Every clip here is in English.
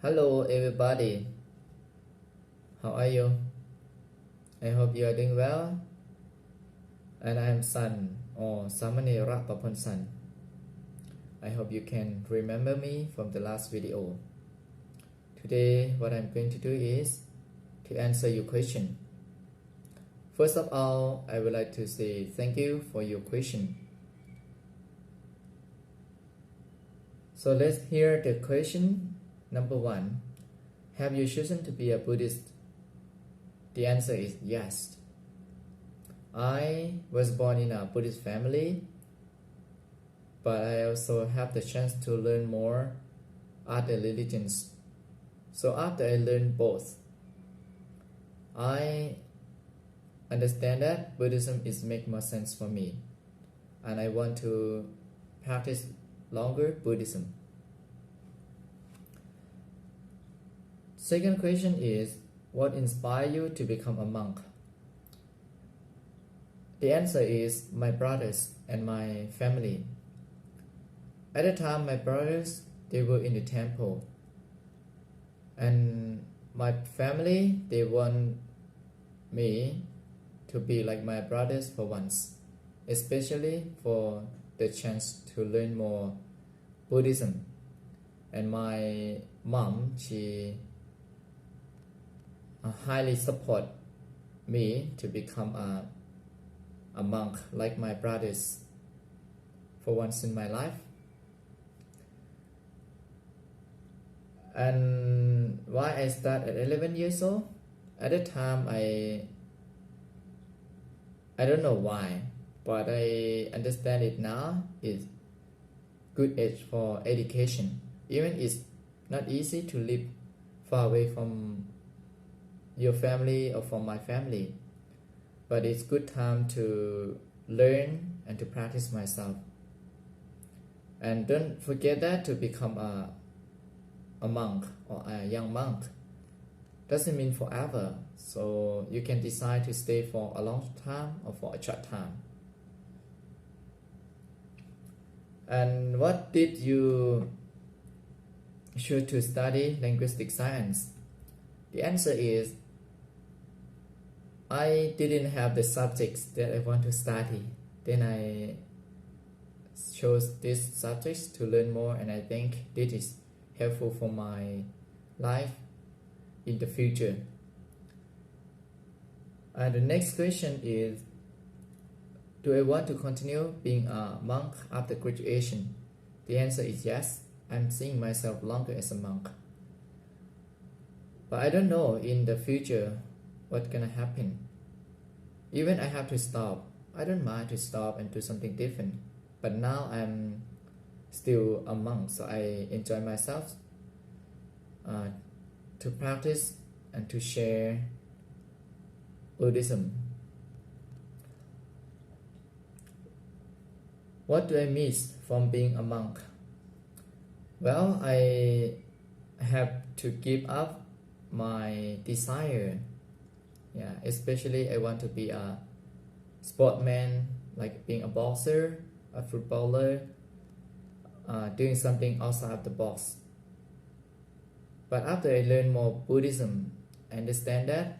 Hello everybody, how are you? I hope you are doing well. And I am Sun or Samane Rapapon Sun. I hope you can remember me from the last video. Today what I'm going to do is to answer your question. First of all, I would like to say thank you for your question. So let's hear the question. Number 1. Have you chosen to be a Buddhist? The answer is yes. I was born in a Buddhist family, but I also have the chance to learn more other religions. So after I learned both, I understand that Buddhism is make more sense for me, and I want to practice longer Buddhism. Second question is, what inspired you to become a monk? The answer is my brothers and my family. At the time, my brothers, they were in the temple, and my family, they want me to be like my brothers for once, especially for the chance to learn more Buddhism. And my mom, she highly support me to become a monk like my brothers for once in my life. And why I start at 11 years old? At the time, I don't know why, but I understand it now. It's good age for education. Even it's not easy to live far away from your family or from my family, but it's good time to learn and to practice myself. And don't forget that to become a monk or a young monk doesn't mean forever, so you can decide to stay for a long time or for a short time. And what did you choose to study linguistic science? The answer is I didn't have the subjects that I want to study. Then I chose these subjects to learn more, and I think this is helpful for my life in the future. And the next question is, do I want to continue being a monk after graduation? The answer is yes. I'm seeing myself longer as a monk. But I don't know in the future what's gonna happen. Even I have to stop, I don't mind to stop and do something different. But now I'm still a monk, so I enjoy myself to practice and to share Buddhism. What do I miss from being a monk? Well, I have to give up my desire. Yeah, especially I want to be a sportsman, like being a boxer, a footballer, doing something outside of the box. But after I learn more Buddhism, I understand that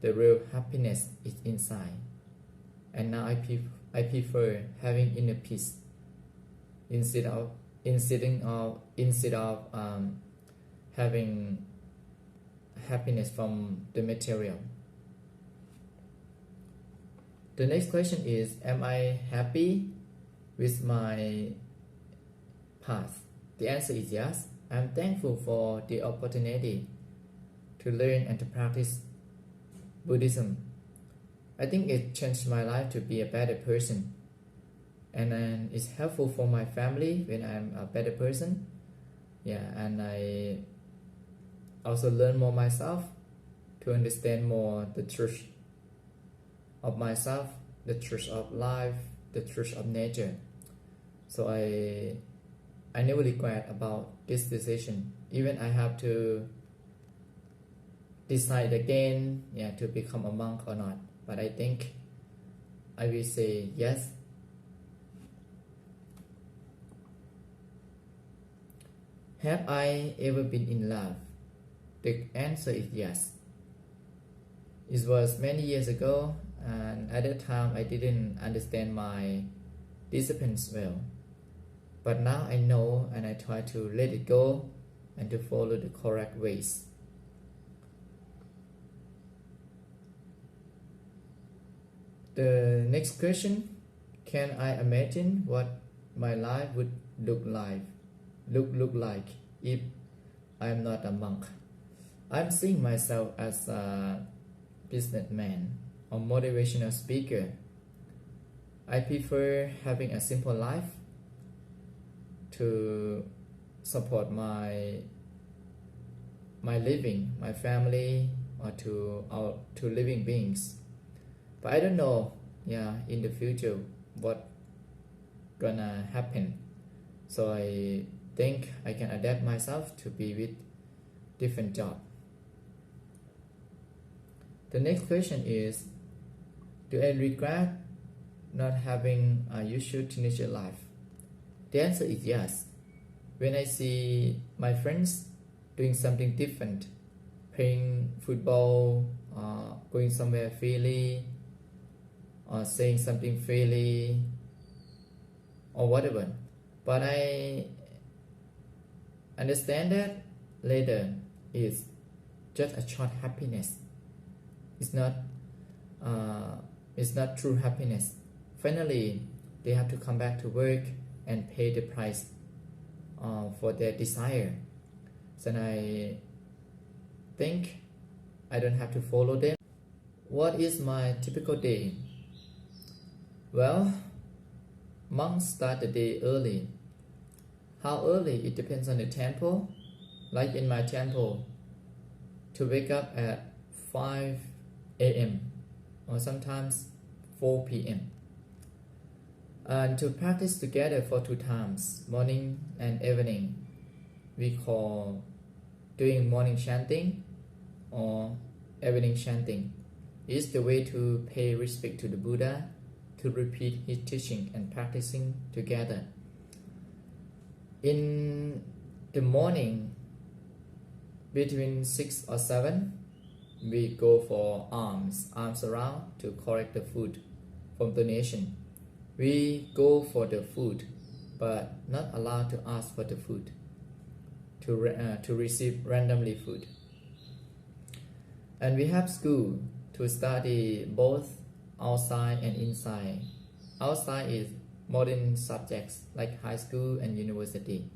the real happiness is inside. And now I prefer having inner peace instead of having happiness from the material. The next question is, am I happy with my path? The answer is yes. I'm thankful for the opportunity to learn and to practice Buddhism. I think it changed my life to be a better person, and then it's helpful for my family when I'm a better person. Yeah, and I also learn more myself to understand more the truth of myself, the truth of life, the truth of nature. So I never regret about this decision. Even I have to decide again, to become a monk or not. But I think I will say yes. Have I ever been in love? The answer is yes. It was many years ago, and at that time I didn't understand my disciplines well. But now I know, and I try to let it go and to follow the correct ways. The next question, can I imagine what my life would look like if I'm not a monk? I'm seeing myself as a businessman or motivational speaker. I prefer having a simple life to support my living, my family, or to living beings. But I don't know, in the future what gonna happen. So I think I can adapt myself to be with different job. The next question is, do I regret not having a usual teenager life? The answer is yes. When I see my friends doing something different, playing football, going somewhere freely, or saying something freely, or whatever. But I understand that later is just a short happiness. It's not true happiness. Finally, they have to come back to work and pay the price for their desire. So I think I don't have to follow them. What is my typical day? Well, monks start the day early. How early? It depends on the temple. Like in my temple, to wake up at 5 a.m. or sometimes 4 p.m. and to practice together for 2 times, morning and evening. We call doing morning chanting or evening chanting. It's the way to pay respect to the Buddha, to repeat his teaching and practicing together. In the morning, between 6 or 7, we go for arms around to collect the food from donation. We go for the food, but not allowed to ask for the food, to receive randomly food. And we have school to study both outside and inside. Outside is modern subjects like high school and university.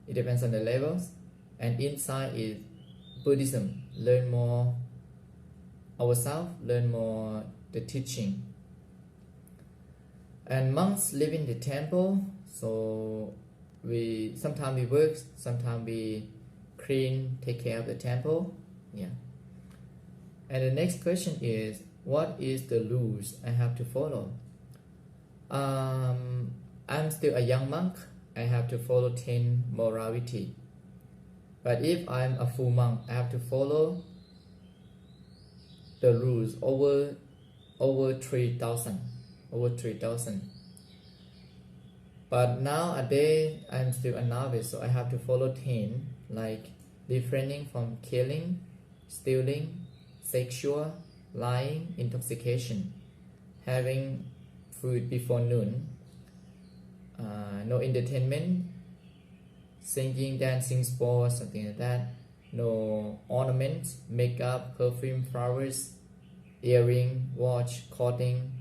It depends on the levels. And inside is Buddhism. Learn more ourselves, learn more the teaching. And monks live in the temple, so sometimes we work, sometimes we clean, take care of the temple. And the next question is, what is the rules I have to follow? I'm still a young monk. I have to follow 10 morality. But if I'm a full monk, I have to follow the rules over 3,000. But nowadays I'm still a novice, so I have to follow 10, like refraining from killing, stealing, sexual, lying, intoxication, having food before noon, no entertainment, singing, dancing, sports, something like that, no ornaments, makeup, perfume, flowers, earring, watch, clothing,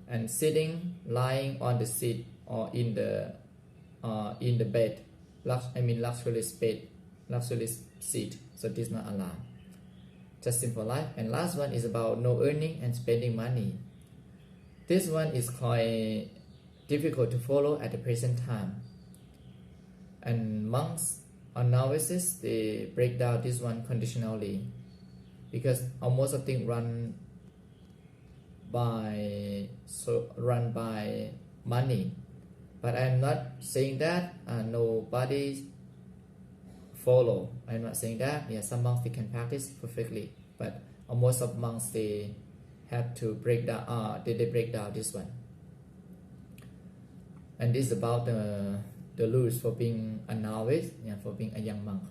and sitting, lying on the seat or in the bed, luxury seat. So this is not allowed. Just simple life. And last one is about no earning and spending money. This one is quite difficult to follow at the present time. And monks or novices, they break down this one conditionally, because almost of things run by money. But I'm not saying that nobody follow. I'm not saying that. Some monks they can practice perfectly, but most of monks they have to break down. They break down this one. And this is about the rules for being a novice, for being a young monk.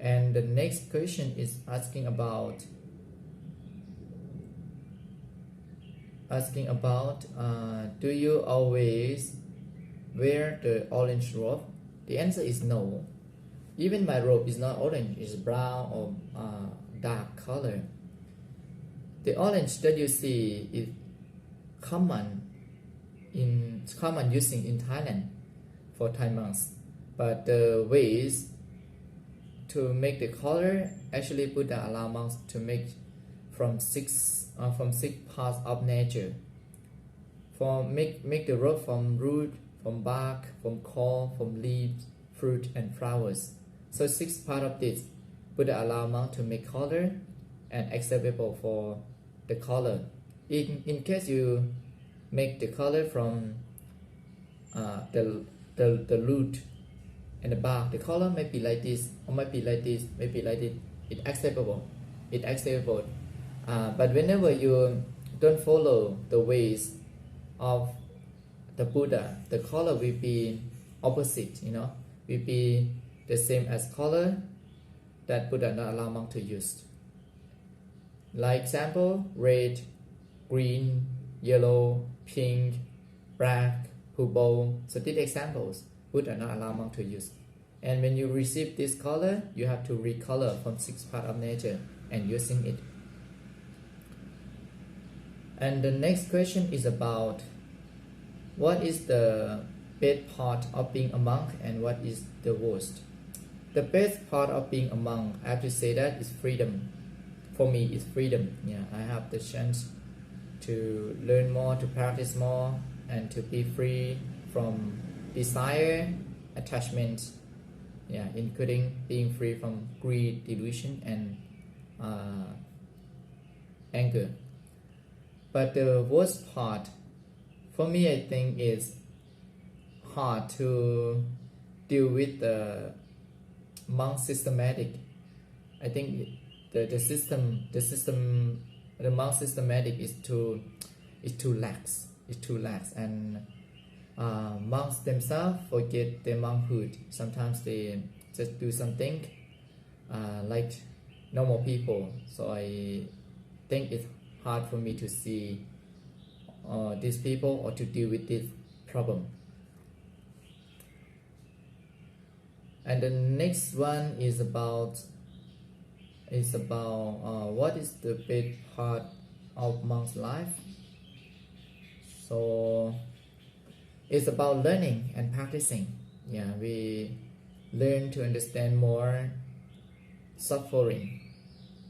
And the next question is asking about do you always wear the orange robe? The answer is no. Even my robe is not orange, it's brown or dark color. The orange that you see is common using in Thailand for Thai monks. But the ways to make the color, actually Buddha allow monks to make from six parts of nature. Make the robe from root, from bark, from core, from leaves, fruit and flowers. So 6 parts of this, Buddha allow monks to make color and acceptable for the color. In case you make the color from the root and the bark, the color may be like this, or might be like this, maybe like this. It's acceptable. But whenever you don't follow the ways of the Buddha, the color will be opposite. Will be the same as color that Buddha not allow monk to use. Like example, red, green, yellow, pink, black, purple. So these examples Buddha not allow monk to use. And when you receive this color, you have to recolor from 6 parts of nature and using it. And the next question is about what is the best part of being a monk and what is the worst. The best part of being a monk, I have to say that, is freedom. For me, it's freedom. I have the chance to learn more, to practice more, and to be free from desire, attachment, including being free from greed, delusion, and anger. But the worst part, for me, I think, is hard to deal with the monk systematic. I think the monk systematic is too lax. And monks themselves forget their monkhood. Sometimes they just do something like normal people. So I think it's hard for me to see these people or to deal with this problem. And the next one is about what is the best part of monk's life. So it's about learning and practicing. We learn to understand more suffering.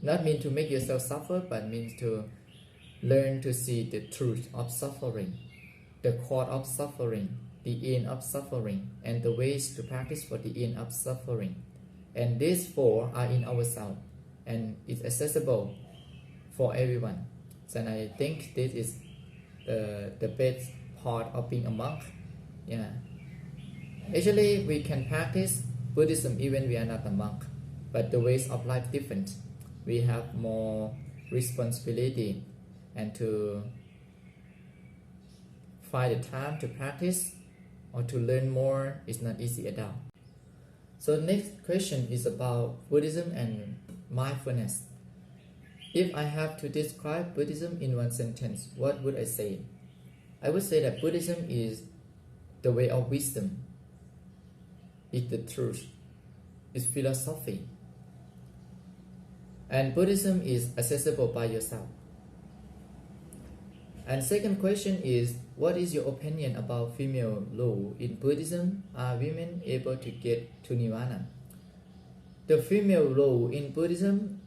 Not mean to make yourself suffer, but means to learn to see the truth of suffering, the cause of suffering, the end of suffering, and the ways to practice for the end of suffering. And these 4 are in ourselves, and it's accessible for everyone. So I think this is the best part of being a monk. Actually, we can practice Buddhism even we are not a monk, but the ways of life different. We have more responsibility, and to find the time to practice or to learn more is not easy at all. So next question is about Buddhism and mindfulness. If I have to describe Buddhism in one sentence, what would I say? I would say that Buddhism is the way of wisdom. It's the truth. It's philosophy. And Buddhism is accessible by yourself. And second question is, what is your opinion about female role in Buddhism? Are women able to get to Nirvana? The female role in Buddhism,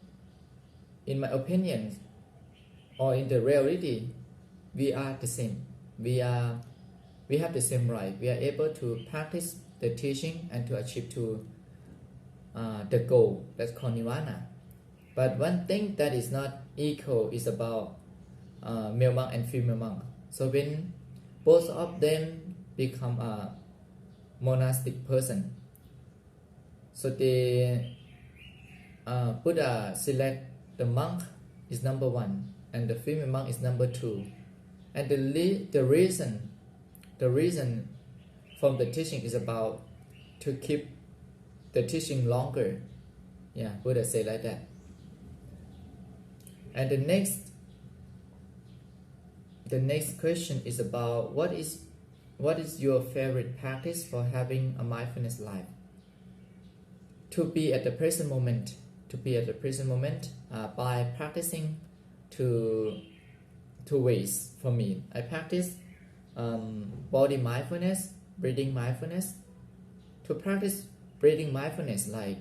in my opinion, or in the reality, we are the same. We have the same right. We are able to practice the teaching and to achieve to the goal that's called Nirvana. But one thing that is not equal is about male monk and female monk. So when both of them become a monastic person, so the Buddha select the monk is number 1 and the female monk is number 2. And the reason from the teaching is about to keep the teaching longer Yeah, Buddha say like that. And the next question is about what is your favorite practice for having a mindfulness life? To be at the present moment, by practicing two ways for me. I practice body mindfulness, breathing mindfulness. To practice breathing mindfulness, like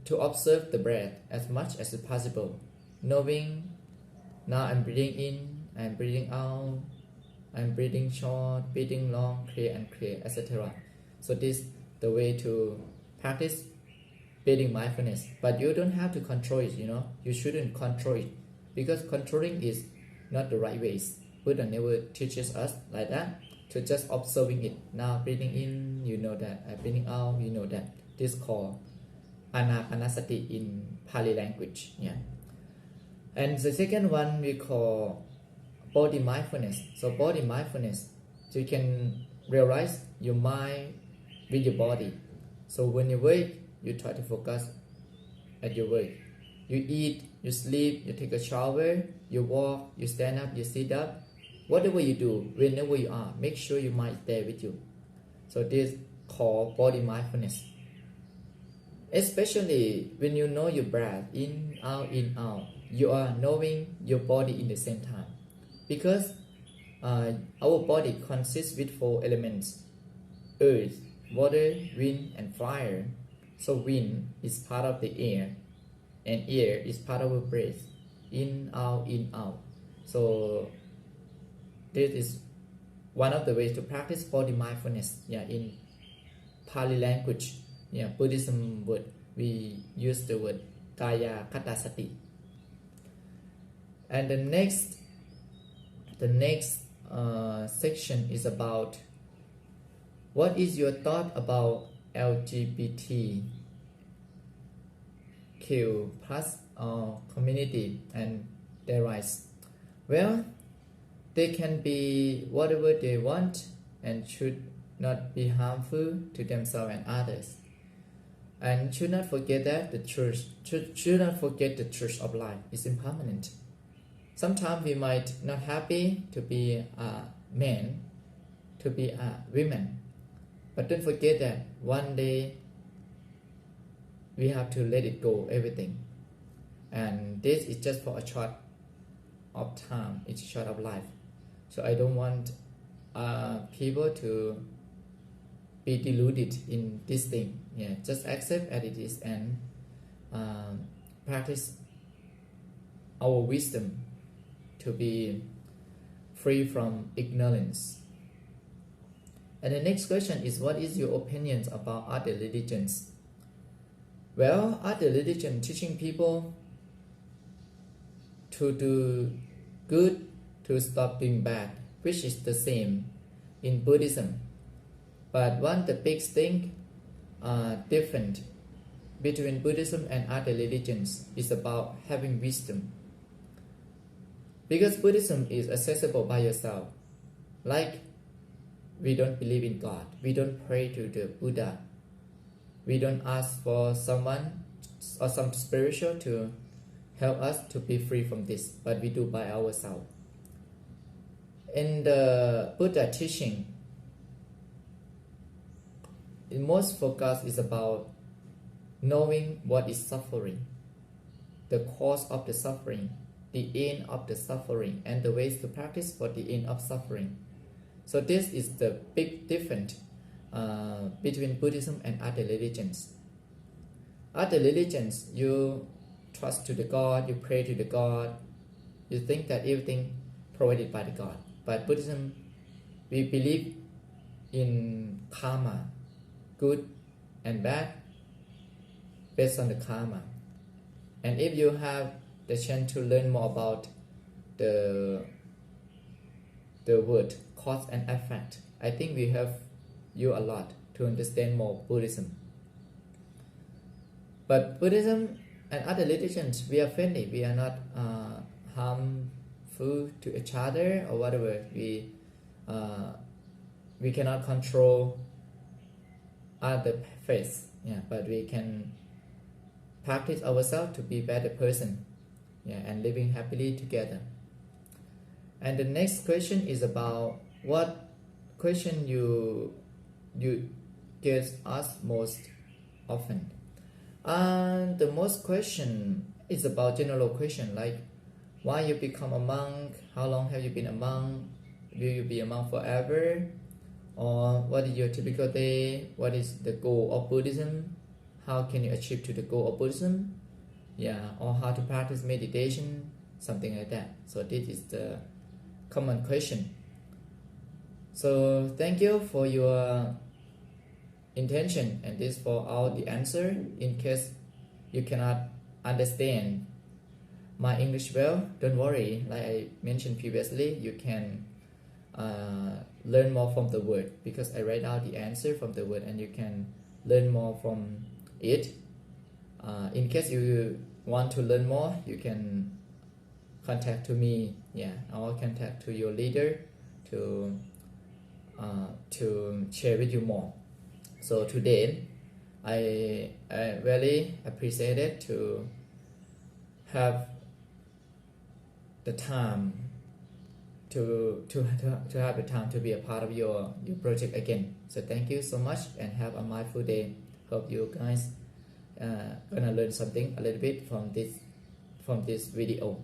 to observe the breath as much as possible, knowing now I'm breathing in, I'm breathing out, I'm breathing short, breathing long, clear and clear, etc. So this is the way to practice breathing mindfulness. But you don't have to control it, you shouldn't control it, because controlling is not the right ways. Buddha never teaches us like that, to just observing it. Now breathing in, you know that. I'm breathing out, you know that. This is called anapanasati in Pali language. Yeah. And the second one we call body mindfulness. So body mindfulness, so you can realize your mind with your body. So when you wake, you try to focus at your wake. You eat, you sleep, you take a shower, you walk, you stand up, you sit up. Whatever you do, whenever you are, make sure your mind is there with you. So this is called body mindfulness. Especially when you know your breath, in, out, you are knowing your body in the same time. Because our body consists with 4 elements: earth, water, wind and fire. So wind is part of the air, and air is part of our breath, in, out. So this is one of the ways to practice body mindfulness. Yeah, in Pali language, yeah, Buddhism word, we use the word kaya kata sati. And the next section is about what is your thought about LGBTQ plus community and their rights. Well, they can be whatever they want and should not be harmful to themselves and others. And should not forget that the truth of life is impermanent. Sometimes we might not happy to be a man, to be a woman, but don't forget that one day we have to let it go, everything. And this is just for a short of time, it's a short of life. So I don't want people to be deluded in this thing. Yeah, just accept as it is and practice our wisdom to be free from ignorance. And the next question is, what is your opinions about other religions? Well, other religion teaching people to do good, to stop doing bad, which is the same in Buddhism. But one the big thing different between Buddhism and other religions is about having wisdom. Because Buddhism is accessible by yourself. Like, we don't believe in God, we don't pray to the Buddha, we don't ask for someone or some spiritual to help us to be free from this, but we do by ourselves. In the Buddha teaching, the most focus is about knowing what is suffering, the cause of the suffering, the end of the suffering, and the ways to practice for the end of suffering. So this is the big difference between Buddhism and other religions. Other religions, you trust to the God, you pray to the God, you think that everything provided by the God. But Buddhism, we believe in karma, good and bad, based on the karma. And if you have the chance to learn more about the word cause and effect, I think we help you a lot to understand more Buddhism. But Buddhism and other religions, we are friendly, we are not harmful to each other or whatever. We cannot control other face. Yeah, but we can practice ourselves to be better person. Yeah, and living happily together. And the next question is about what question you get asked most often. And the most question is about general question like why you become a monk, how long have you been a monk, will you be a monk forever, or what is your typical day, what is the goal of Buddhism, how can you achieve to the goal of Buddhism, yeah, or how to practice meditation, something like that. So this is the common question. So thank you for your intention, and this for all the answer. In case you cannot understand my English well, don't worry, like I mentioned previously, you can learn more from the word, because I write out the answer from the word and you can learn more from it. In case you want to learn more, you can contact to me, yeah, or contact to your leader to share with you more. So today I really appreciate it to have the time to have the time to be a part of your project again. So thank you so much and have a mindful day. Hope you guys gonna learn something a little bit from this video.